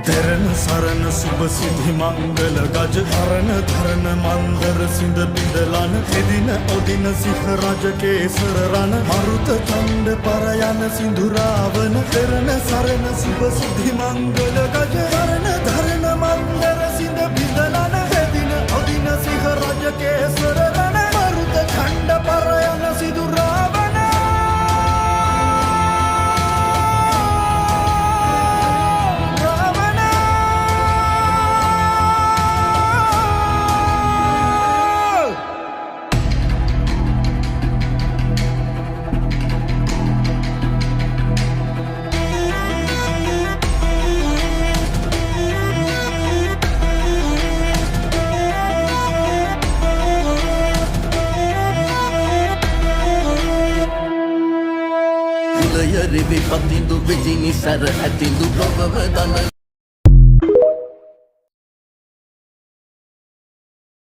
දෙරණ සරණ සුබ සිහි මංගල ගජ අරණ ධරණ මන්දර සිඳ බිඳලන එදින ඔදින සිහ රජ කේසර රණ මරුත ඡන්ද පරයන සිඳුරාවන දෙරණ සරණ සුබ සිහි මංගල ගජ අරණ ධරණ මන්දර සිඳ බිඳලන එදින ඔදින සිහ රජ කේසර රණ මරුත ඡන්ද පරයන සිඳුරාවන Rivi patindu vijini sar atindu lobava dana